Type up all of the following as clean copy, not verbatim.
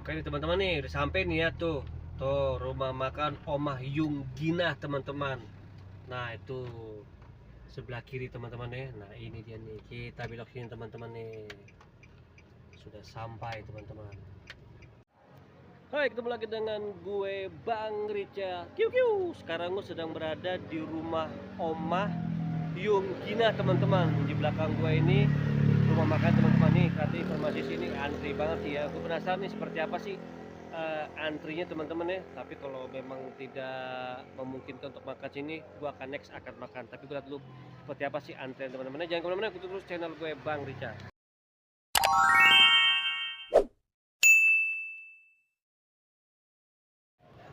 Oke nih teman-teman nih, udah sampai nih ya tuh. Tuh rumah makan Omah Yunggina teman-teman. Nah, itu sebelah kiri teman-teman ya. Nah, ini dia nih. Kita belok sini teman-teman nih. Sudah sampai teman-teman. Hai, ketemu lagi dengan gue Bang Rica. Kiu kiu. Sekarang gue sedang berada di rumah Omah Yunggina teman-teman. Di belakang gue ini rumah makan teman-teman nih. Tadi informasi sini antri banget sih ya. Gue penasaran nih seperti apa sih antrinya teman-teman ya. Tapi kalau memang tidak memungkinkan untuk makan sini, gue akan next akan makan. Tapi gue lihat dulu seperti apa sih antrian teman-teman. Jangan kemana-mana, ikuti terus channel gue Bang Rica.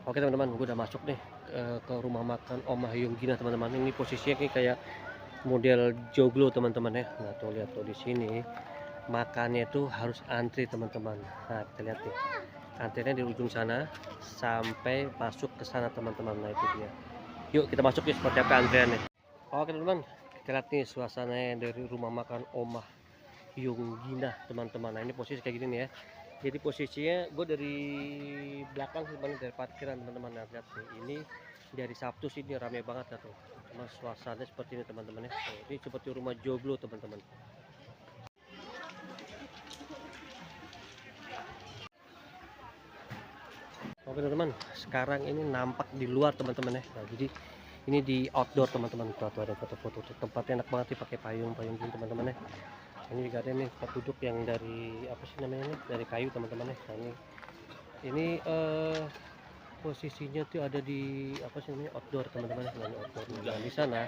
Oke teman-teman, gue udah masuk nih ke rumah makan Omah Yunggina teman-teman. Ini posisinya kayak model joglo teman-teman ya. Nah tuh lihat tuh di sini makannya tuh harus antri teman-teman. Nah kita lihat nih, antrinya di ujung sana sampai masuk ke sana teman-teman. Nah itu dia. Yuk kita masuk nih seperti apa antriannya. Oke teman-teman, kita lihat nih suasananya dari rumah makan Omah Yunggina teman-teman. Nah ini posisi kayak gini nih ya. Jadi posisinya gue dari belakang sebenarnya dari parkiran teman-teman. Nah lihat nih, ini dari Sabtu sih ini rame banget ya tuh. Cuma suasananya seperti ini teman-teman ya. Ini seperti rumah joglo teman-teman. Oke teman-teman, sekarang ini nampak di luar teman-teman ya. Nah, jadi ini di outdoor teman-teman. Tuh ada foto-foto tuh. Tempatnya enak banget sih, pakai payung-payung gini teman-teman ya. Ini juga ada nih tempat duduk yang dari apa sih namanya nih, dari kayu teman-teman ya. Nah, ini posisinya tuh ada di apa sih namanya, outdoor teman-teman. Nah, ini outdoor. Nah, di sana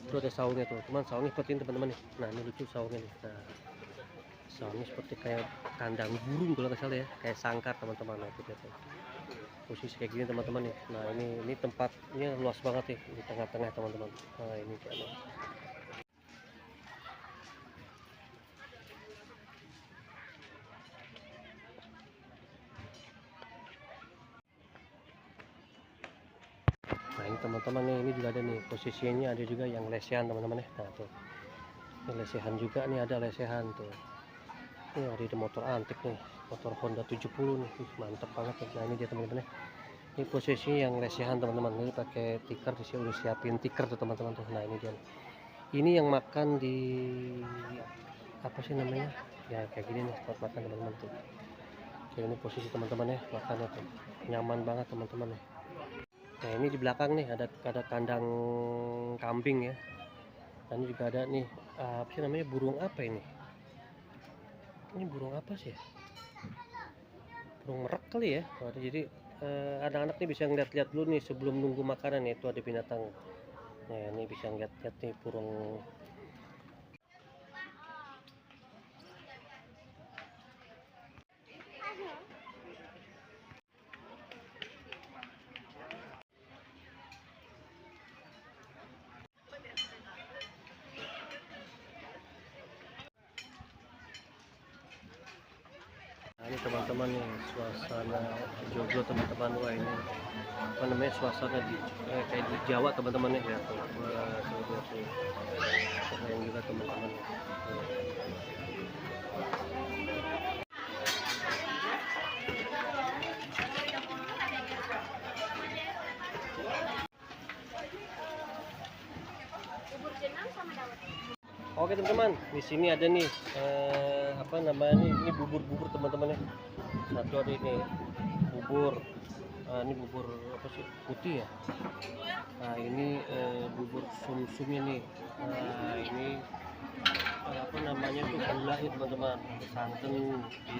itu ada saungnya tuh. Cuman saungnya seperti ini teman-teman nih. Nah, ini lucu saungnya nih. Nah, saungnya seperti kayak kandang burung kalau nggak salah ya, kayak sangkar teman-teman. Nah, itu dia tuh. Posisi kayak gini teman-teman nih. Nah, ini tempatnya luas banget nih di tengah-tengah teman-teman. Nah, ini kayak nah ini teman-teman nih, ini juga ada nih posisinya, ada juga yang lesehan teman-teman ya. Nah tuh ini lesehan juga nih, ada lesehan tuh. Ini ada motor antik nih, motor Honda 70 nih. Mantap banget ya. Nah ini dia teman-teman ya, ini posisinya yang lesehan teman-teman. Ini pakai tikar di sini, udah siapin tikar tuh teman-teman tuh. Nah ini dia, ini yang makan di apa sih namanya ya, kayak gini nih tempat makan teman-teman tuh. Oke, ini posisi teman-teman ya, makannya tuh nyaman banget teman-teman ya. Nah ini di belakang nih ada kandang kambing ya. Dan juga ada nih apa sih namanya, burung apa ini? Ini burung apa sih ya? Burung merak kali ya. Nah, jadi anak-anak nih bisa ngeliat-liat dulu nih sebelum nunggu makanan ya. Itu ada binatang. Nah ini bisa ngeliat-liat nih burung. Nah ini teman-teman nih suasana joglo teman-teman. Wah ini apa namanya, suasana di kayak di Jawa teman-teman ya. Lihat tuh, wah tuh lihat tuh, keren juga teman-teman. Oke teman-teman, di sini ada nih apa namanya nih, ini bubur-bubur teman-teman ya. Satu ada ini bubur, ini bubur apa sih, putih ya. Nah ini bubur sum-sumnya nih. Nah ini apa namanya tuh, gula ya teman-teman, santan.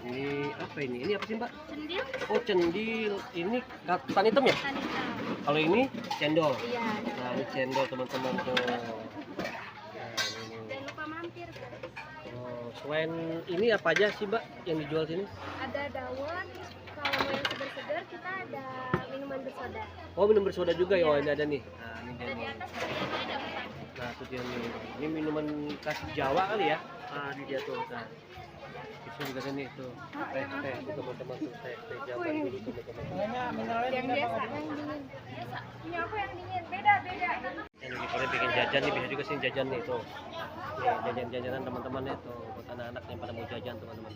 Ini apa ini? Ini apa sih mbak? Cendil. Oh cendil, ini ketan hitam ya? Kalau ini cendol. Iya. Nah ini cendol teman-teman tuh. Jangan lupa mampir. Oh, selain ini apa aja sih mbak yang dijual sini? Ada dawet. Kalau mau yang segar-segar kita ada minuman bersoda. Oh minum bersoda juga ya. Iya. Oh ini ada nih. Nah ini dia Dan di nih. atas bagiannya ada empat. Nah itu dia nih. Ini minuman khas Jawa kali ya. Nah ini dia tuh. Nah di sini juga ada nih tuh teh tuh teman-teman tuh, teh Jawa dulu teman-teman. Yang biasa. Yang dingin. Biasa. Ini aku yang dingin. Beda. Ini kalian bikin jajan nih, bisa juga sih jajan nih tuh. Nih jajan-jajanan teman-teman ya tuh, buat anak-anak yang pada mau jajan teman-teman.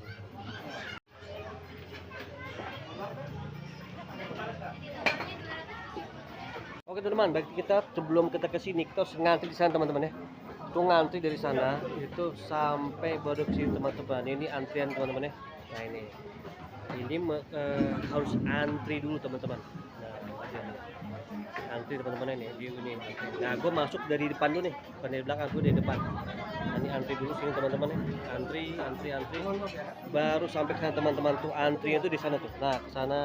Oke teman-teman, baik kita sebelum kita ke sini kita harus ngantri di sana teman-teman ya. Itu ngantri dari sana itu sampai baru ke sini teman-teman. Ini antrian teman-teman ya. Nah ini harus antri dulu teman-teman. Nah antri teman-teman ini di ini. Nah gue masuk dari depan dulu nih, bukan dari belakang, gue dari depan. Nah, ini antri dulu sini teman-teman ya. Antri. Baru sampai ke sana teman-teman tuh antrinya itu di sana tuh. Nah ke sana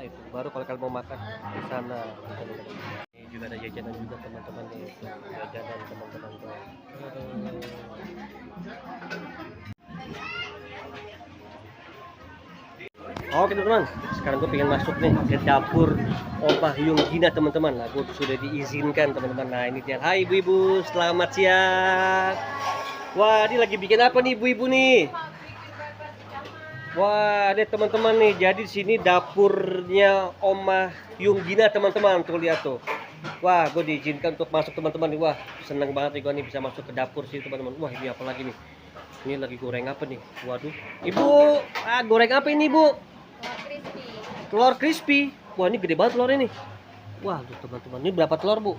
itu baru kalau kalian mau makan di sana teman-teman. Ini juga ada jajanan juga teman-teman nih. Jajanan teman-teman tuh. Oke teman-teman, sekarang gue pengen masuk nih ke dapur Omah Yung Gina teman-teman. Nah gue sudah diizinkan teman-teman. Nah ini dia. Hai ibu-ibu, selamat siang. Wah ini lagi bikin apa nih ibu-ibu nih? Wah ini teman-teman nih. Jadi di sini dapurnya Omah Yung Gina teman-teman. Tuh lihat tuh. Wah gue diizinkan untuk masuk teman-teman nih. Wah seneng banget nih gue nih bisa masuk ke dapur sini teman-teman. Wah ini apa lagi nih? Ini lagi goreng apa nih? Waduh. Ibu, goreng apa ini ibu? Telur crispy. Wah ini gede banget telur ini. Wah tuh teman-teman, ini berapa telur bu?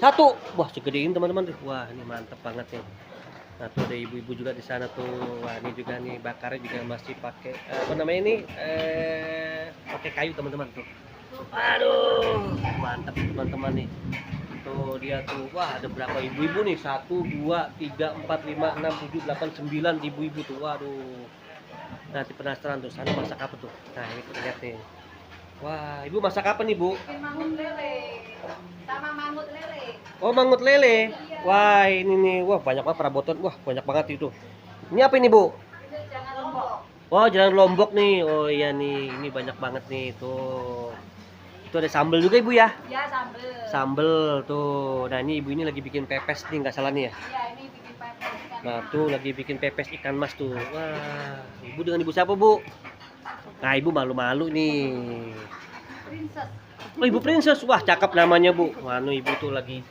Satu. Wah segede ini teman-teman. Wah ini mantep banget nih. Nah tuh ada ibu-ibu juga di sana tuh. Wah ini juga nih bakarnya juga masih pakai apa namanya ini? Pakai kayu teman-teman tuh. Aduh mantap teman-teman nih. Tuh dia tuh. Wah ada berapa ibu-ibu nih? 1, 2, 3, 4, 5, 6, 7, 8, 9 ibu-ibu tuh. Waduh. Nanti penasaran tuh sana masak apa tuh. Nah ini kita lihat nih. Wah ibu masak apa nih bu? Mangut lele sama mangut lele. Oh mangut lele. Wah ini nih. Wah banyak banget perabotan. Wah banyak banget itu. Ini apa ini bu? Jangan lombok. Wah jalan lombok nih. Oh iya nih. Ini banyak banget nih tuh. Itu ada sambal juga ibu ya? Ya sambel. Sambel tuh. Nah ini ibu ini lagi bikin pepes nih nggak salah nih ya? Ya ini bikin pepes ikan. Nah tuh lagi bikin pepes ikan mas tuh. Wah ibu dengan ibu siapa bu? Nah ibu malu-malu nih. Princess. Oh ibu princess. Wah cakep namanya bu. Wah ibu tuh lagi.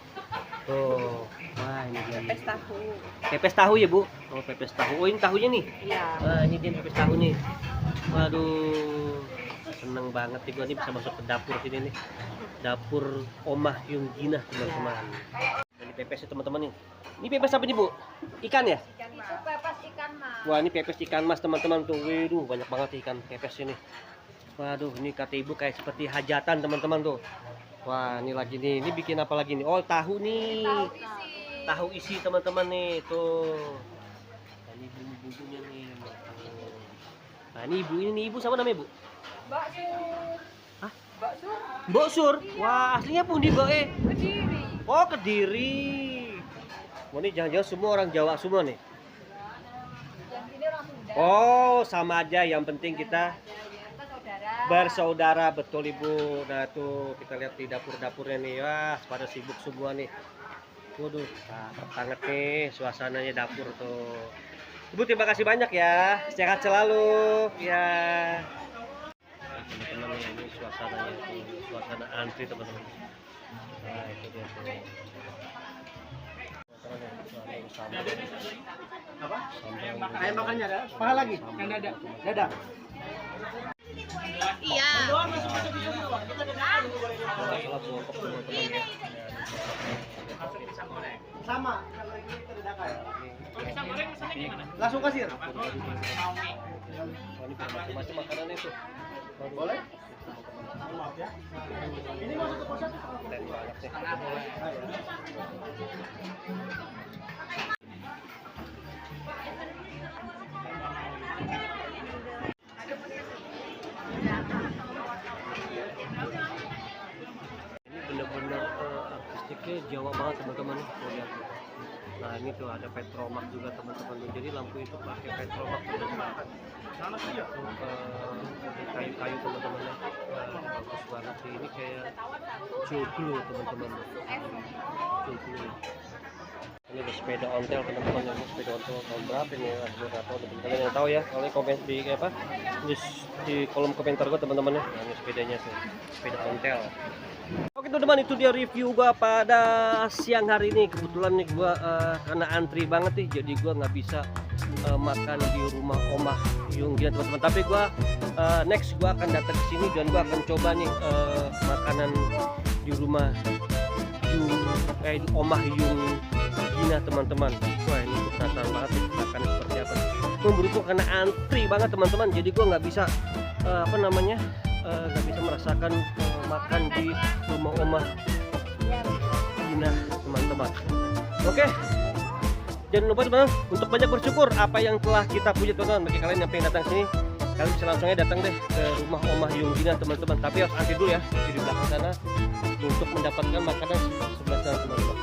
Tuh. Wah ini dia. Pepes tahu. Pepes tahu ya bu? Oh pepes tahu. Oh ini tahunya nih. Iya. Wah ini dia pepes tahu nih. Waduh. Seneng banget nih gue nih bisa masuk ke dapur sini nih. Dapur Omah Yung Gina teman-teman. Ini pepes ya teman-teman nih. Ini pepes apa nih bu? Ikan ya? Ikan itu pepes ikan mas. Wah ini pepes ikan mas teman-teman tuh. Waduh banyak banget ikan pepes ini. Waduh ini kata ibu kayak seperti hajatan teman-teman tuh. Wah ini lagi nih. Ini bikin apa lagi nih? Oh tahu nih. Tahu isi teman-teman nih tuh. Nah, ini bumbu-bumbunya nih. Nah ini ibu ini nih. Ibu siapa namanya bu? Mbak Sur. Hah? Mbak Sur. Mbok Sur. Wah aslinya pundi mbok Kediri. Oh Kediri. Wah ini jangan-jangan semua orang Jawa semua nih. Yang sini orang Sunda. Oh sama aja. Yang penting kita Kita saudara. bersaudara betul ibu. Nah tuh kita lihat di dapur-dapurnya nih. Wah pada sibuk semua nih. Waduh cakep banget nih suasananya dapur tuh. Ibu terima kasih banyak ya. Sehat selalu ya. Nah, teman-teman ini suasananya tuh. Suasana antri teman-teman. Nah itu dia tuh. Apa? Ayam makannya ada? Paha lagi? Yang dada? Dada? Iya. Sama. Langsung kasir? Macam-macam makanannya tuh. Boleh? Maaf ya. Ini masuk ke pusat? Keren banget nih. Ini bener-bener artistiknya Jawa banget teman-teman. Nah ini tuh ada petromak juga teman-teman. Jadi lampu itu pakai petromak teman-teman. Kayu-kayu teman-teman. Bagus banget sih. Ini kayak joglo teman-teman. Joglo. Ini ada sepeda ontel teman-teman. Ini sepeda ontel tahun berapa ini? Aku nggak tahu. Kalian yang tahu ya. Kalian komen di apa? Di kolom komentar gua teman-teman ya. Nah, ini sepedanya sih. Sepeda ontel. Oke teman-teman itu dia review gua pada siang hari ini. Kebetulan nih gua karena antri banget nih jadi gua nggak bisa makan di rumah Omah Yung Gina teman-teman. Tapi gua next gua akan datang ke sini dan gua akan coba nih makanan di rumah Omah Yung Gina teman-teman. Wah ini gue penasaran banget nih makan seperti apa. Gue beruntung karena antri banget teman-teman, jadi gue nggak bisa nggak bisa merasakan makan di rumah Omah Gina teman-teman. Oke, jangan lupa teman-teman untuk banyak bersyukur apa yang telah kita punya teman-teman. Bagi kalian yang pengen datang sini, kalian bisa langsung aja datang deh ke rumah Omah Yung Gina teman-teman. Tapi harus antri dulu ya di belakang sana untuk mendapatkan makanan sebelah sana teman-teman.